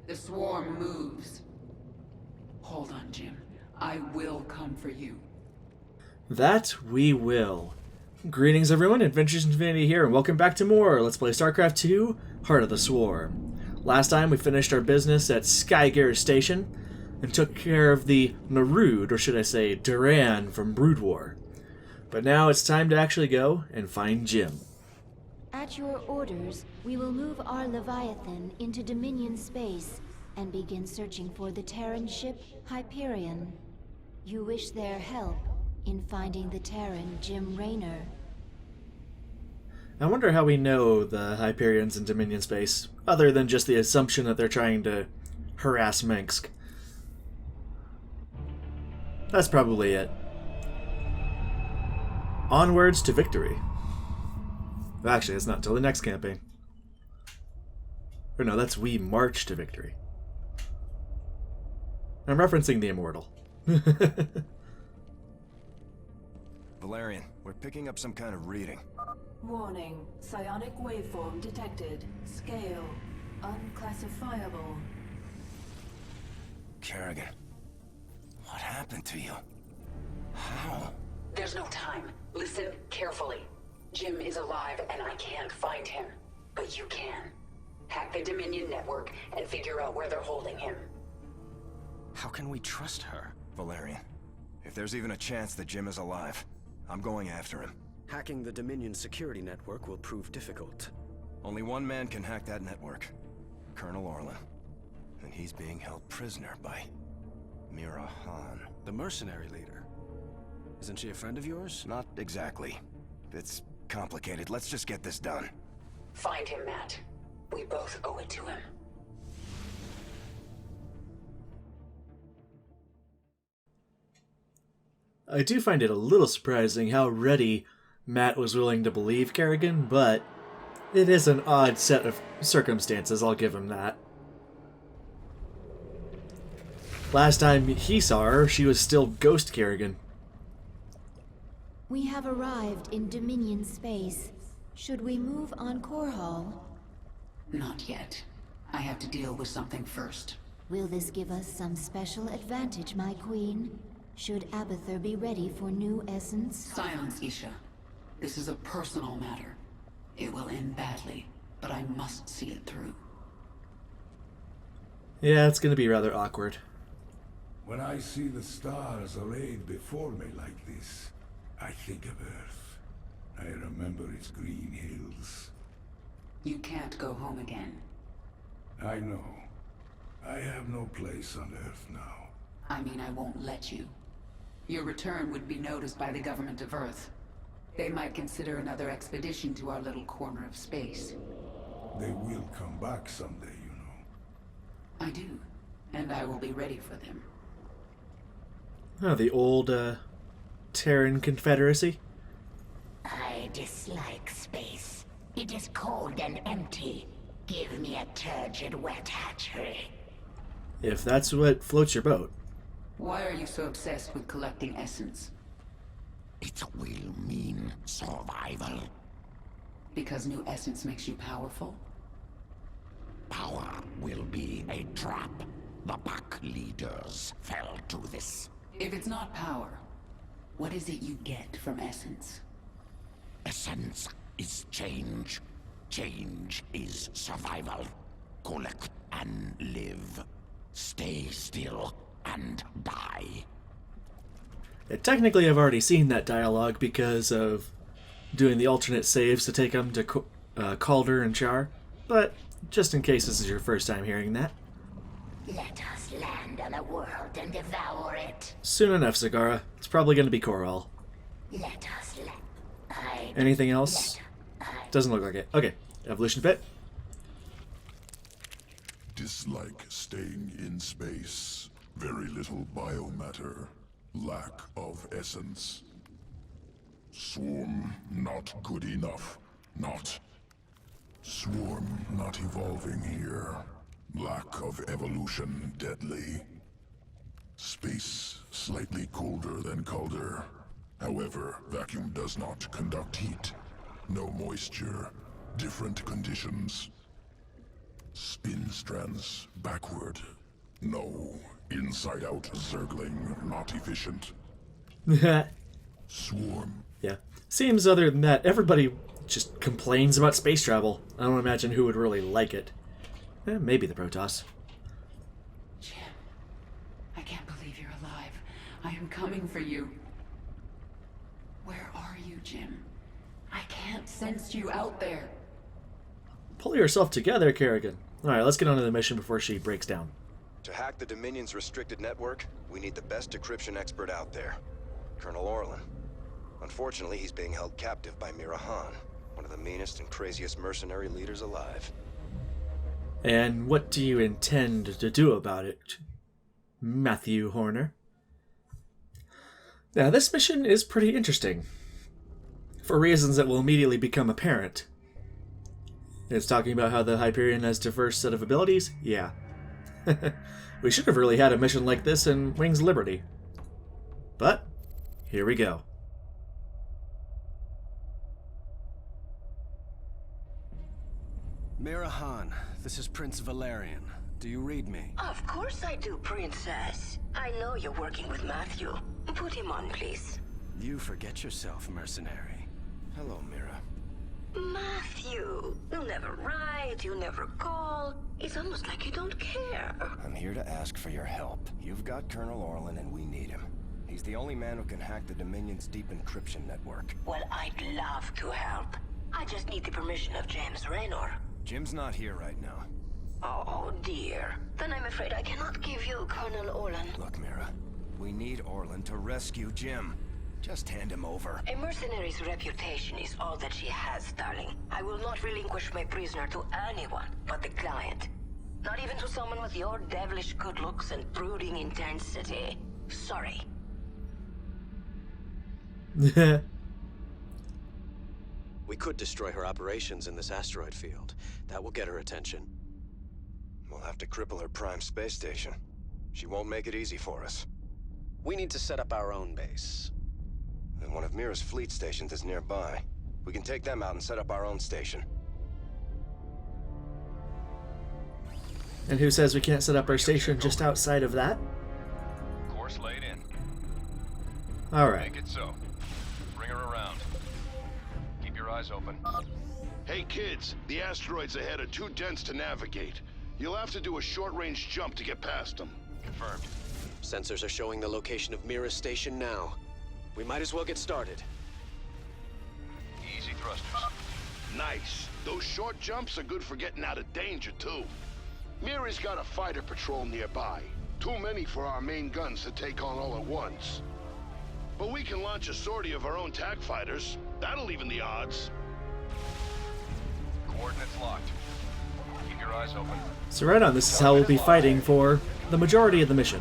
The swarm moves. Hold on, Jim. I will come for you. That we will. Greetings everyone, Adventures Infinity here, and welcome back to more Let's Play Starcraft 2, Heart of the Swarm. Last time we finished our business at Skygear Station, and took care of the Narud, or should I say Duran, from Brood War. But now it's time to actually go and find Jim. At your orders, we will move our Leviathan into Dominion space and begin searching for the Terran ship Hyperion. You wish their help in finding the Terran Jim Raynor. I wonder how we know the Hyperion's in Dominion space, other than just the assumption that they're trying to harass Mengsk. That's probably it. Onwards to victory. Actually, it's not until the next campaign. Or no, that's we march to victory. I'm referencing the Immortal. Valerian, we're picking up some kind of reading. Warning. Psionic waveform detected. Scale. Unclassifiable. Kerrigan, what happened to you? How? There's no time. Listen carefully. Jim is alive and I can't find him. But you can. Hack the Dominion network and figure out where they're holding him. How can we trust her? Valerian, if there's even a chance that Jim is alive, I'm going after him. Hacking the Dominion security network will prove difficult. Only one man can hack that network. Colonel Orlan. And he's being held prisoner by Mira Han. The mercenary leader. Isn't she a friend of yours? Not exactly. It's complicated. Let's just get this done. Find him, Matt. We both owe it to him. I do find it a little surprising how ready Matt was willing to believe Kerrigan, but it is an odd set of circumstances, I'll give him that. Last time he saw her, she was still Ghost Kerrigan. We have arrived in Dominion space. Should we move on Core Hall? Not yet. I have to deal with something first. Will this give us some special advantage, my queen? Should Abathur be ready for new essence? Silence, Isha. This is a personal matter. It will end badly, but I must see it through. Yeah, it's gonna be rather awkward. When I see the stars arrayed before me like this, I think of Earth. I remember its green hills. You can't go home again. I know. I have no place on Earth now. I mean, I won't let you. Your return would be noticed by the government of Earth. They might consider another expedition to our little corner of space. They will come back someday, you know. I do, and I will be ready for them. Oh, the old, Terran Confederacy? I dislike space. It is cold and empty. Give me a turgid wet hatchery. If that's what floats your boat. Why are you so obsessed with collecting essence? It will mean survival. Because new essence makes you powerful? Power will be a trap. The pack leaders fell to this. If it's not power, what is it you get from essence? Essence is change. Change is survival. Collect and live. Stay still and die. Technically, I've already seen that dialogue because of doing the alternate saves to take them to Calder and Char, but just in case this is your first time hearing that. Let us land on a world and devour it. Soon enough, Zagara. It's probably going to be Coral. Let us Anything else? Doesn't look like it. Okay, evolution bit. Dislike staying in space. Very little biomatter. Lack of essence. Swarm not good enough. Not. Swarm not evolving here. Lack of evolution deadly. Space slightly colder than Calder. However, vacuum does not conduct heat. No moisture. Different conditions. Spin strands backward. No, inside out zergling, not efficient. Swarm. Yeah. Seems other than that, everybody just complains about space travel. I don't imagine who would really like it. Maybe the Protoss. Jim, I can't believe you're alive. I am coming for you. Where are you, Jim? I can't sense you out there. Pull yourself together, Kerrigan. Alright, let's get on to the mission before she breaks down. To hack the Dominion's restricted network, we need the best decryption expert out there, Colonel Orlan. Unfortunately, he's being held captive by Mira Han, one of the meanest and craziest mercenary leaders alive. And what do you intend to do about it, Matthew Horner? Now, this mission is pretty interesting, for reasons that will immediately become apparent. It's talking about how the Hyperion has a diverse set of abilities? Yeah. We should have really had a mission like this in Wings of Liberty. But, here we go. Mira Han, this is Prince Valerian. Do you read me? Of course I do, Princess. I know you're working with Matthew. Put him on, please. You forget yourself, mercenary. Hello, Mira. Matthew, you never write, you never call. It's almost like you don't care. I'm here to ask for your help. You've got Colonel Orlan and we need him. He's the only man who can hack the Dominion's deep encryption network. Well, I'd love to help. I just need the permission of James Raynor. Jim's not here right now. Oh, dear. Then I'm afraid I cannot give you Colonel Orlan. Look, Mira, we need Orlan to rescue Jim. Just hand him over. A mercenary's reputation is all that she has, darling. I will not relinquish my prisoner to anyone but the client. Not even to someone with your devilish good looks and brooding intensity. Sorry. We could destroy her operations in this asteroid field. That will get her attention. We'll have to cripple her prime space station. She won't make it easy for us. We need to set up our own base. And one of Mira's fleet stations is nearby. We can take them out and set up our own station. And who says we can't set up our station just outside of that? Course laid in. Alright. Make it so. Bring her around. Keep your eyes open. Hey kids, the asteroids ahead are too dense to navigate. You'll have to do a short-range jump to get past them. Confirmed. Sensors are showing the location of Mira's station now. We might as well get started. Easy thrusters. Nice. Those short jumps are good for getting out of danger, too. Mira's got a fighter patrol nearby. Too many for our main guns to take on all at once. But we can launch a sortie of our own TAC fighters. That'll even the odds. Coordinates locked. Keep your eyes open. So right on, this is how we'll be fighting for the majority of the mission.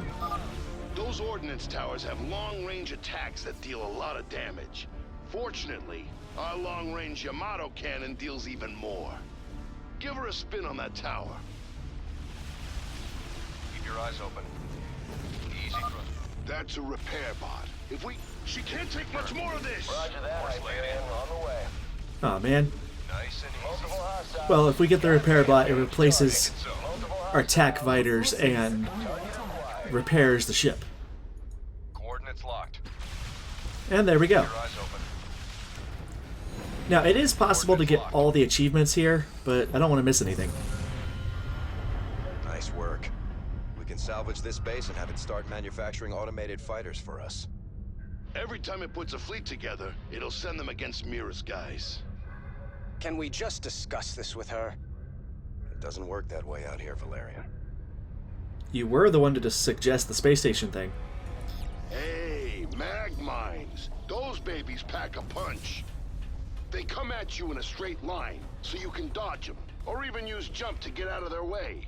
Those ordnance towers have long-range attacks that deal a lot of damage. Fortunately, our long-range Yamato cannon deals even more. Give her a spin on that tower. Keep your eyes open. Easy thrusters. That's a repair bot. She can't take much more of this! Roger that, Hyperion. On the way. Aw, man. Nice and easy. Well, if we get the repair bot, it replaces our TAC fighters and repairs the ship. Coordinates locked. And there we go. Keep your eyes open. Now, it is possible to get all the achievements here, but I don't want to miss anything. Nice work. We can salvage this base and have it start manufacturing automated fighters for us. Every time it puts a fleet together, it'll send them against Mira's guys. Can we just discuss this with her? It doesn't work that way out here, Valerian. You were the one to just suggest the space station thing. Hey, mag mines. Those babies pack a punch. They come at you in a straight line, so you can dodge them, or even use jump to get out of their way.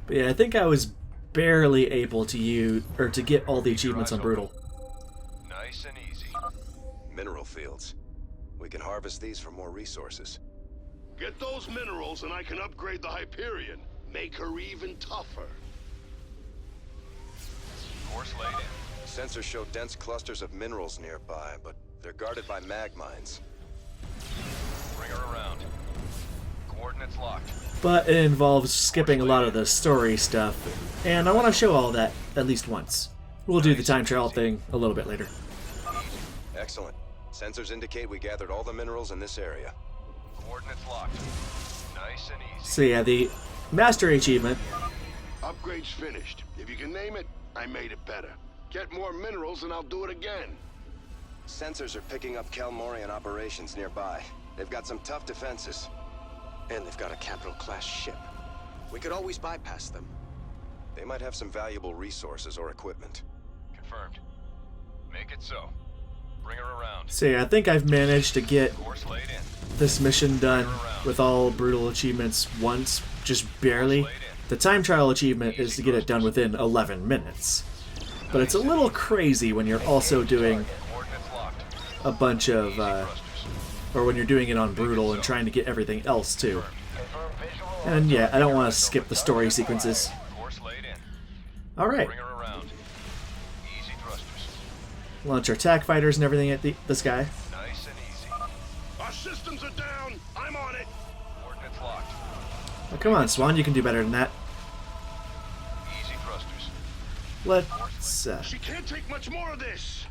But yeah, I think I was barely able to to get all the achievements on Brutal. Nice and easy. Mineral fields. We can harvest these for more resources. Get those minerals and I can upgrade the Hyperion. Make her even tougher. Course laid in. Sensors show dense clusters of minerals nearby, but they're guarded by mag mines. Bring her around. Coordinates locked. but it involves skipping a lot of the story stuff, and I want to show all that at least once. We'll do the time trial thing a little bit later. Excellent. Sensors indicate we gathered all the minerals in this area. Coordinates locked. Nice and easy. So yeah, the Mastery achievement. Upgrade's finished. If you can name it, I made it better. Get more minerals and I'll do it again. Sensors are picking up Kel-Morian operations nearby. They've got some tough defenses. And they've got a capital-class ship. We could always bypass them. They might have some valuable resources or equipment. Confirmed. Make it so. Bring her around. So yeah, I think I've managed to get Course laid in. this mission done with all brutal achievements once, just barely. The time trial achievement is to get it done within 11 minutes. But it's a little crazy when you're also doing Coordinates locked. a bunch of, or when you're doing it on brutal and trying to get everything else too. And yeah, I don't want to skip the story sequences. Course laid in. Alright, Bring her around. Easy thrusters. launch our attack fighters and everything at this guy. Nice and easy. Our systems are down. I'm on it. Coordinates locked. Oh, come on, Swan, you can do better than that. Easy thrusters. Let's, She can't take much more of this.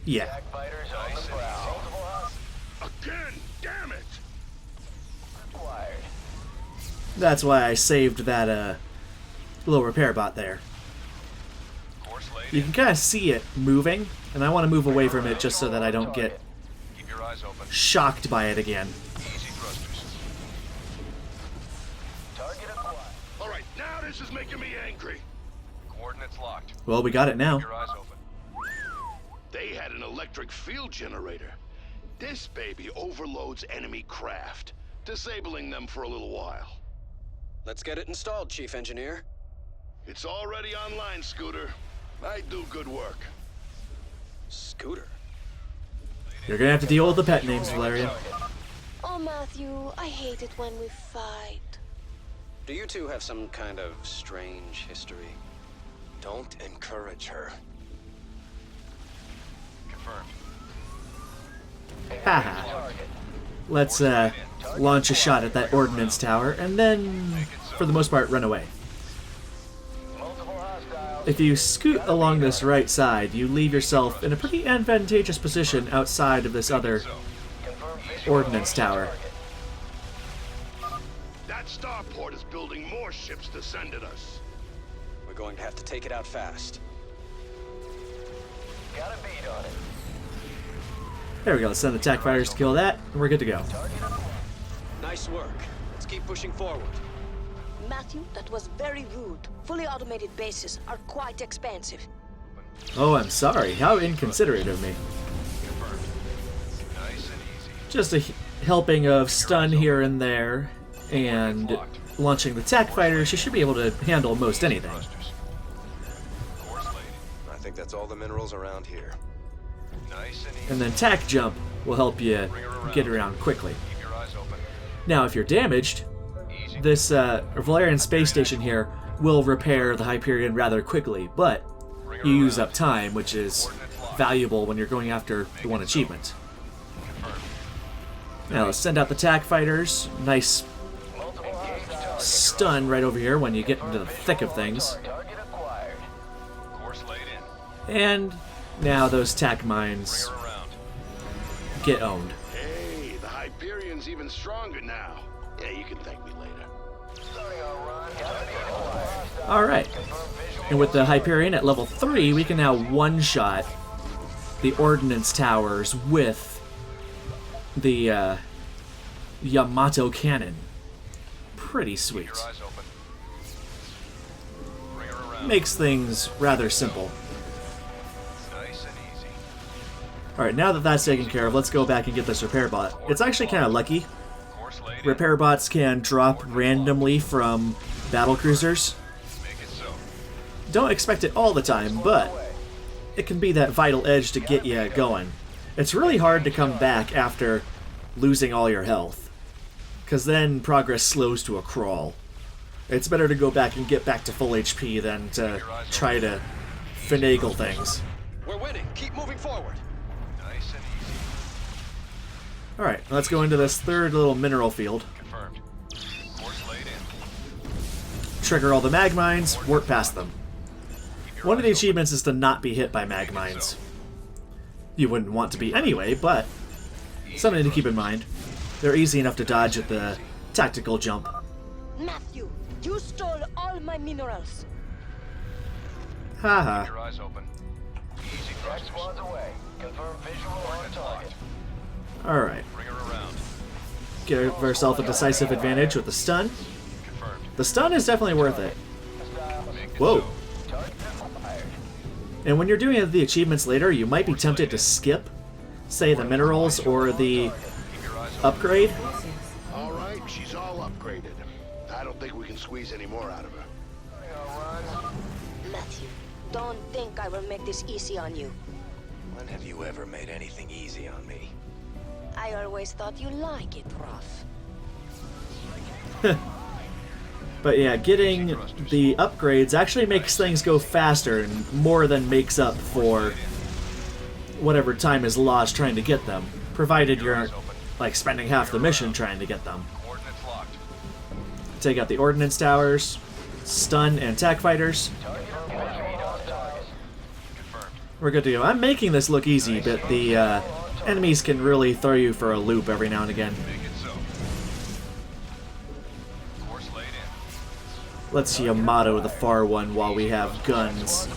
yeah. Fighters on the prowl. Again, damn it. That's why I saved that, little repair bot there. Course laid You in. can kind of see it moving, and I want to move away from it just so that I don't get Keep your eyes open. shocked by it again. Easy thrusters. Target acquired. All right, now this is making me angry. Coordinates locked. Well, we got it now. Keep your eyes open. They had an electric field generator. This baby overloads enemy craft, disabling them for a little while. Let's get it installed, Chief Engineer. It's already online, Scooter. I do good work. Scooter. You're gonna have to deal with the pet names, Valerian. Oh, Matthew, I hate it when we fight. Do you two have some kind of strange history? Don't encourage her. Confirmed. Haha. Let's, launch a shot at that ordnance tower, and then, for the most part, run away. If you scoot along this right side, you leave yourself in a pretty advantageous position outside of this other ordnance tower. That starport is building more ships to send at us. We're going to have to take it out fast. Got a beat on it. There we go, let's send attack fighters to kill that, and we're good to go. Nice work. Let's keep pushing forward. Matthew, that was very rude. Fully automated bases are quite expensive. Oh, I'm sorry. How inconsiderate of me. Confirmed. Nice and easy. Just a helping of stun here and there, and launching the attack fighters, you should be able to handle most anything. Thrusters. Course laid in. I think that's all the minerals around here. Nice and easy. And then tack jump will help you get around quickly. Keep your eyes open. Now, if you're damaged, Easy. this Valerian space station here will repair the Hyperion rather quickly, but you use up time, which is valuable when you're going after the one achievement. Confirmed. Now, let's send out the tack fighters. Nice stun right over here when you get into the thick of things. Target acquired. Course laid in. And now those tack mines Bring her around. get owned. Hey, the Hyperion's even stronger now. Yeah, you can thank me later. Starting our run. Got a beat acquired. Alright. And with the Hyperion at level 3, we can now one-shot the ordnance towers with the Yamato cannon. Pretty sweet. Keep your eyes open. Bring her around. Makes things rather simple. Nice and easy. Alright, now that that's taken care of, let's go back and get this repair bot. It's actually kind of lucky. Course laid in. Repair bots can drop randomly from battle cruisers. Make it so. Don't expect it all the time, but it can be that vital edge to get you going. It's really hard to come back after losing all your health, because then progress slows to a crawl. It's better to go back and get back to full HP than to try to finagle things. We're winning. Keep moving forward. Nice and easy. Alright, let's go into this third little mineral field. Confirmed. trigger all the mag mines, warp past them. One of the achievements is to not be hit by mag mines. You wouldn't want to be anyway, but something to keep in mind. They're easy enough to dodge at the tactical jump. Matthew, you stole all my minerals. Haha. Keep your eyes open. Easy thrusters. Squads away. Confirm visual on target. Alright. Bring her around. Give ourselves a decisive advantage with the stun. The stun is definitely worth it. Whoa. And when you're doing the achievements later, you might be tempted to skip, say, the minerals or the upgrade. All right, she's all upgraded. I don't think we can squeeze any more out of her. Matthew, don't think I will make this easy on you. When have you ever made anything easy on me? I always thought you like it rough. But yeah, getting the upgrades actually makes things go faster and more than makes up for whatever time is lost trying to get them, provided you aren't like spending half the mission trying to get them. Take out the ordnance towers, stun and attack fighters. We're good to go. I'm making this look easy, but the enemies can really throw you for a loop every now and again. Let's Yamato the far one while we have guns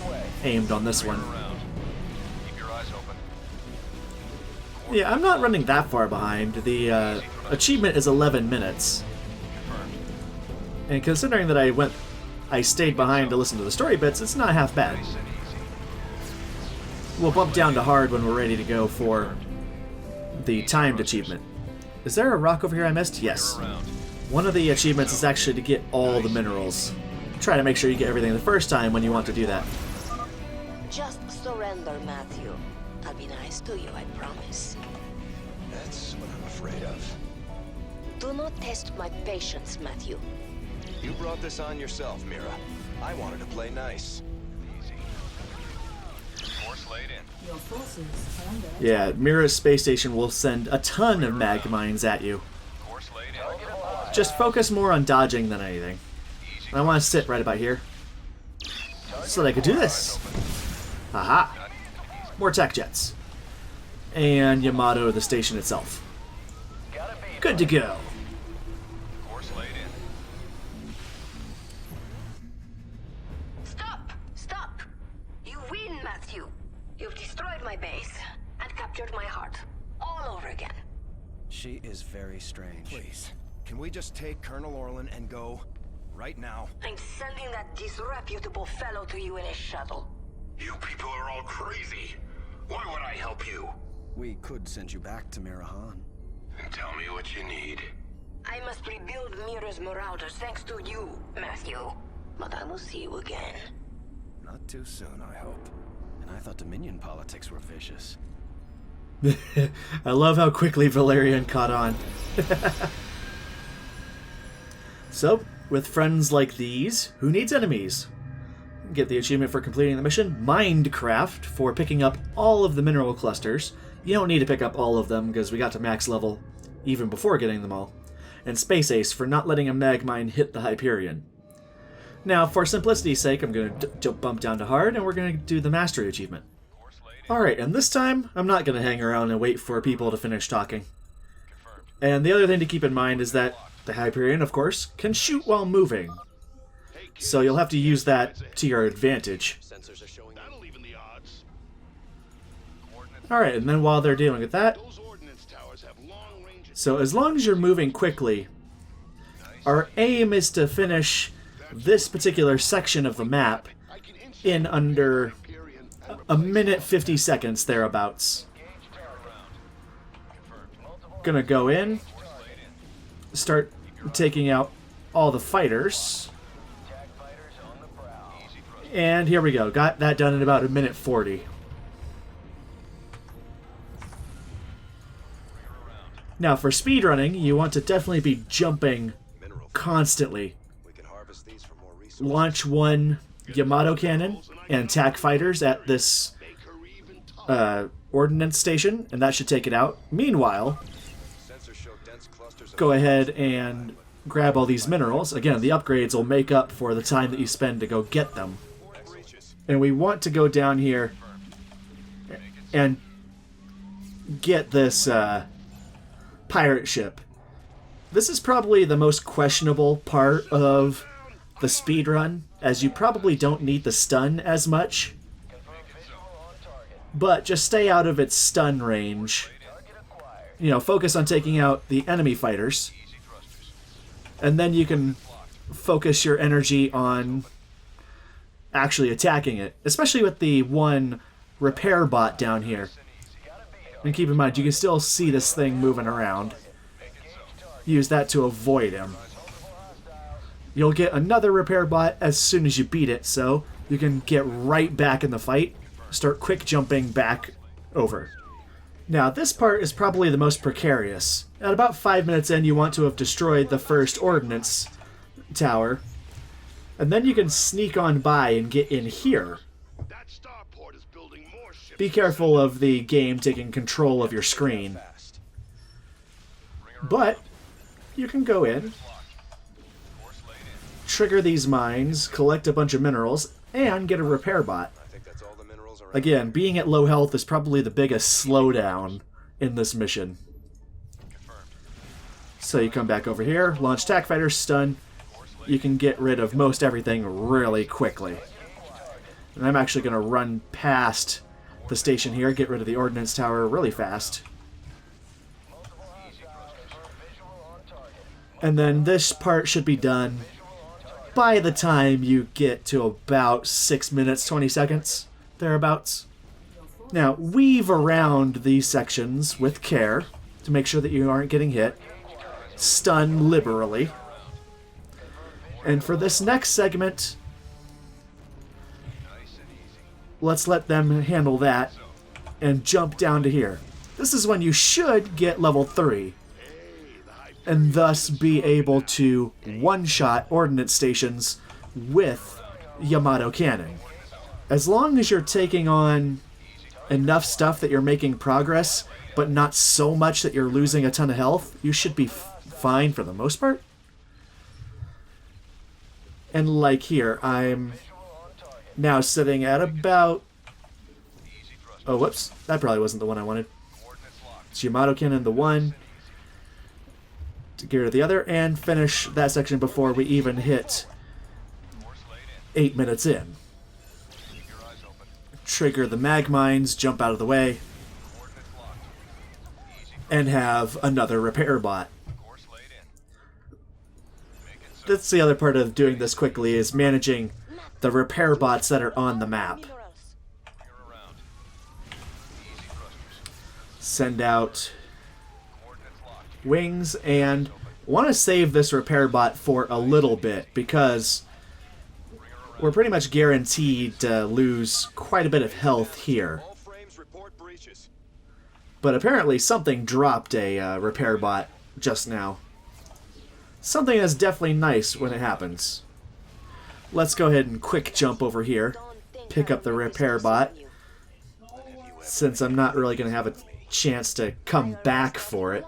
aimed on this one. Yeah, I'm not running that far behind. The achievement is 11 minutes. And considering that I stayed behind to listen to the story bits, it's not half bad. We'll bump down to hard when we're ready to go for the timed achievement. Is there a rock over here I missed? Yes. One of the achievements is actually to get all the minerals. Try to make sure you get everything the first time when you want to do that. Just surrender, Matthew. I'll be nice to you, I promise. That's what I'm afraid of. Do not test my patience, Matthew. You brought this on yourself, Mira. I wanted to play nice. Your forces are under attack. Yeah, Mira's space station will send a ton of mag mines at you. Just focus more on dodging than anything. I want to sit right about here so that I could do this. Aha! More tech jets. And Yamato the station itself. Good to go. Stop! Stop! You win, Matthew. You've destroyed my base and captured my heart all over again. She is very strange. Please, can we just take Colonel Orlan and go right now? I'm sending that disreputable fellow to you in a shuttle. You people are all crazy. Why would I help you? We could send you back to Mirahan. Tell me what you need. I must rebuild Mira's marauders thanks to you, Matthew. But I will see you again. Not too soon, I hope. And I thought Dominion politics were vicious. I love how quickly Valerian caught on. So, with friends like these, who needs enemies? Get the achievement for completing the mission, Mindcraft for picking up all of the mineral clusters. You don't need to pick up all of them because we got to max level even before getting them all. And Space Ace for not letting a mag mine hit the Hyperion. Now, for simplicity's sake, I'm going to bump down to hard, and we're going to do the Mastery achievement. Alright, and this time, I'm not going to hang around and wait for people to finish talking. And the other thing to keep in mind is that the Hyperion, of course, can shoot while moving. So you'll have to use that to your advantage. Alright, and then while they're dealing with that, so as long as you're moving quickly, our aim is to finish this particular section of the map in under a minute 50 seconds thereabouts. Gonna go in, start taking out all the fighters, and here we go. Got that done in about a minute 40. Now for speedrunning, you want to definitely be jumping constantly. Launch one Yamato cannon and attack fighters at this ordnance station, and that should take it out. Meanwhile, go ahead and grab all these minerals. Again, the upgrades will make up for the time that you spend to go get them. And we want to go down here and get this pirate ship. This is probably the most questionable part of the speedrun, as you probably don't need the stun as much. But just stay out of its stun range. You know, focus on taking out the enemy fighters. And then you can focus your energy on actually attacking it. Especially with the one repair bot down here. And keep in mind, you can still see this thing moving around. Use that to avoid him. You'll get another repair bot as soon as you beat it, so you can get right back in the fight. Start quick jumping back over. Now, this part is probably the most precarious. At about 5 minutes in, you want to have destroyed the first ordnance tower. And then you can sneak on by and get in here. Be careful of the game taking control of your screen. But you can go in, trigger these mines, collect a bunch of minerals, and get a repair bot. Again, being at low health is probably the biggest slowdown in this mission. So you come back over here, launch TAC Fighter, stun. You can get rid of most everything really quickly. And I'm actually going to run past the station here, get rid of the ordnance tower really fast. And then this part should be done by the time you get to about 6 minutes, 20 seconds, thereabouts. Now, weave around these sections with care to make sure that you aren't getting hit. Stun liberally. And for this next segment, let's let them handle that and jump down to here. This is when you should get level 3. And thus be able to one-shot ordnance stations with Yamato cannon. As long as you're taking on enough stuff that you're making progress, but not so much that you're losing a ton of health, you should be fine for the most part. And like here, I'm now sitting at about... Oh, whoops. That probably wasn't the one I wanted. It's Yamato cannon, the one. To get rid of the other, and finish that section before we even hit 8 minutes in. Trigger the mag mines, jump out of the way, and have another repair bot. That's the other part of doing this quickly, is managing the repair bots that are on the map. Send out wings, and want to save this repair bot for a little bit because we're pretty much guaranteed to lose quite a bit of health here. But apparently something dropped a repair bot just now. Something that's definitely nice when it happens. Let's go ahead and quick jump over here, pick up the repair bot, since I'm not really going to have a chance to come back for it.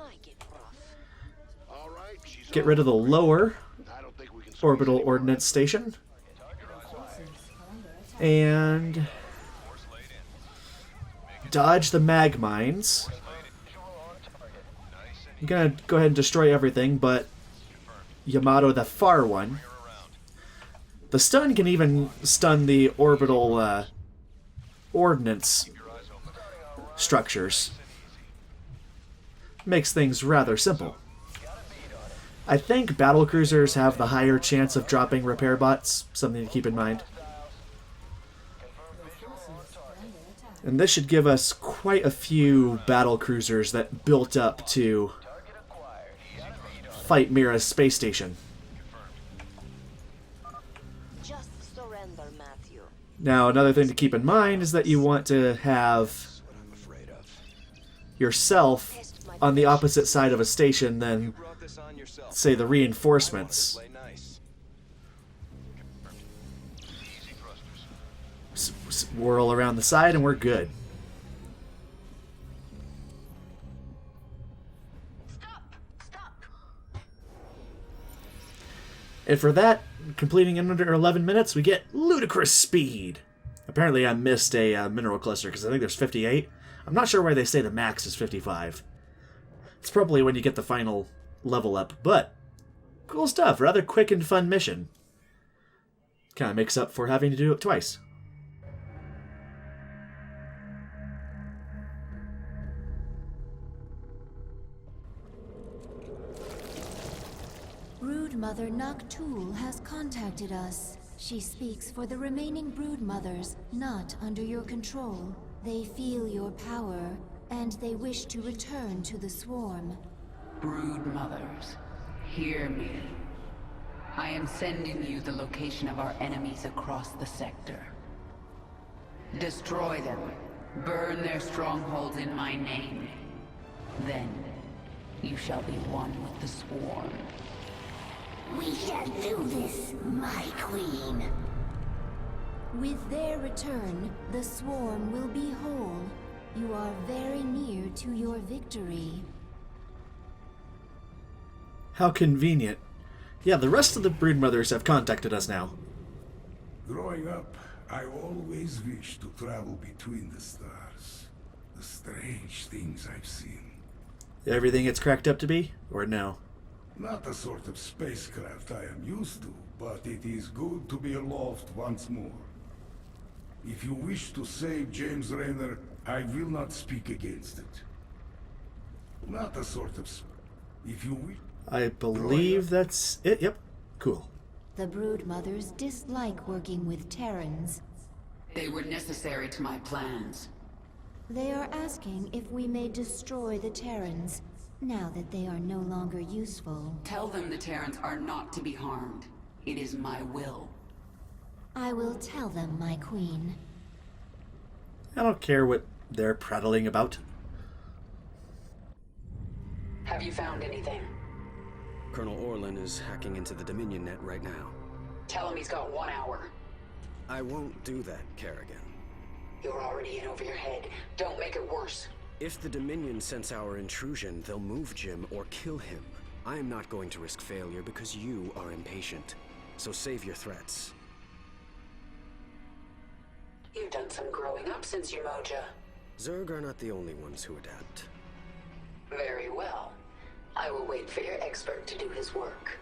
Get rid of the lower orbital ordnance station. And dodge the mag mines. I'm going to go ahead and destroy everything, but Yamato, the far one. The stun can even stun the orbital ordnance structures. Makes things rather simple. I think battlecruisers have the higher chance of dropping repair bots, something to keep in mind. And this should give us quite a few battlecruisers that built up to fight Mira's space station. Now, another thing to keep in mind is that you want to have yourself on the opposite side of a station than, say, the reinforcements. Whirl around the side and we're good. And for that, completing in under 11 minutes, we get ludicrous speed. Apparently I missed a mineral cluster, because I think there's 58. I'm not sure why they say the max is 55. It's probably when you get the final level up, but cool stuff. Rather quick and fun mission. Kind of makes up for having to do it twice. Broodmother Noctul has contacted us. She speaks for the remaining broodmothers not under your control. They feel your power, and they wish to return to the swarm. Broodmothers, hear me. I am sending you the location of our enemies across the sector. Destroy them. Burn their strongholds in my name. Then, you shall be one with the swarm. We shall do this, my queen. With their return, the swarm will be whole. You are very near to your victory. How convenient. Yeah, the rest of the broodmothers have contacted us now. Growing up, I always wished to travel between the stars. The strange things I've seen. Everything it's cracked up to be, or no? Not the sort of spacecraft I am used to, but it is good to be aloft once more. If you wish to save James Raynor, I will not speak against it. Not the sort of... If you wish... I believe that's it. Yep. Cool. The broodmothers dislike working with Terrans. They were necessary to my plans. They are asking if we may destroy the Terrans, now that they are no longer useful. Tell them the Terrans are not to be harmed. It is my will. I will tell them, my queen. I don't care what they're prattling about. Have you found anything? Colonel Orlan is hacking into the Dominion net right now. Tell him he's got 1 hour. I won't do that, Kerrigan. You're already in over your head. Don't make it worse. If the Dominion sense our intrusion, they'll move Jim or kill him. I am not going to risk failure because you are impatient. So save your threats. You've done some growing up since your moja. Zerg are not the only ones who adapt. Very well. I will wait for your expert to do his work.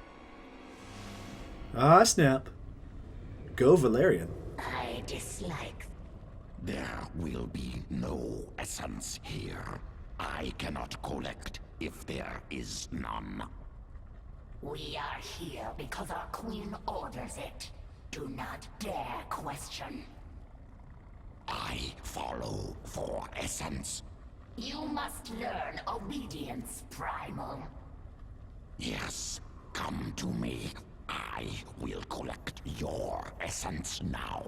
Ah, snap. Go Valerian. I dislike. There will be no essence here. I cannot collect if there is none. We are here because our queen orders it. Do not dare question. I follow for essence. You must learn obedience, Primal. Yes, come to me. I will collect your essence now.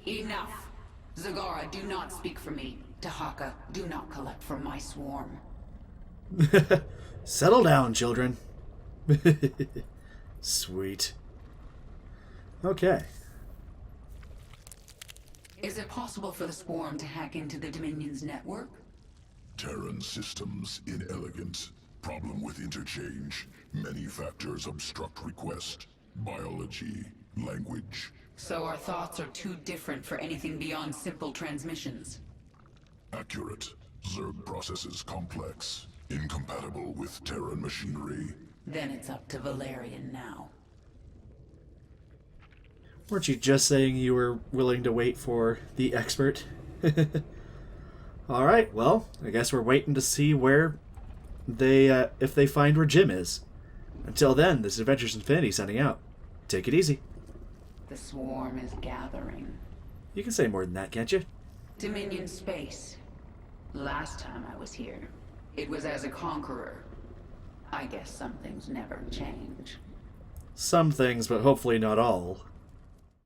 Enough! Zagara, do not speak for me. Tahaka, do not collect from my swarm. Settle down, children. Sweet. Okay. Is it possible for the swarm to hack into the Dominion's network? Terran systems inelegant. Problem with interchange. Many factors obstruct request. Biology, language. So our thoughts are too different for anything beyond simple transmissions. Accurate. Zerg processes complex. Incompatible with Terran machinery. Then it's up to Valerian now. Weren't you just saying you were willing to wait for the expert? Alright, well, I guess we're waiting to see where they, if they find where Jim is. Until then, this is Adventures Infinity signing out. Take it easy. The swarm is gathering. You can say more than that, can't you? Dominion space. Last time I was here, it was as a conqueror. I guess some things never change. Some things, but hopefully not all.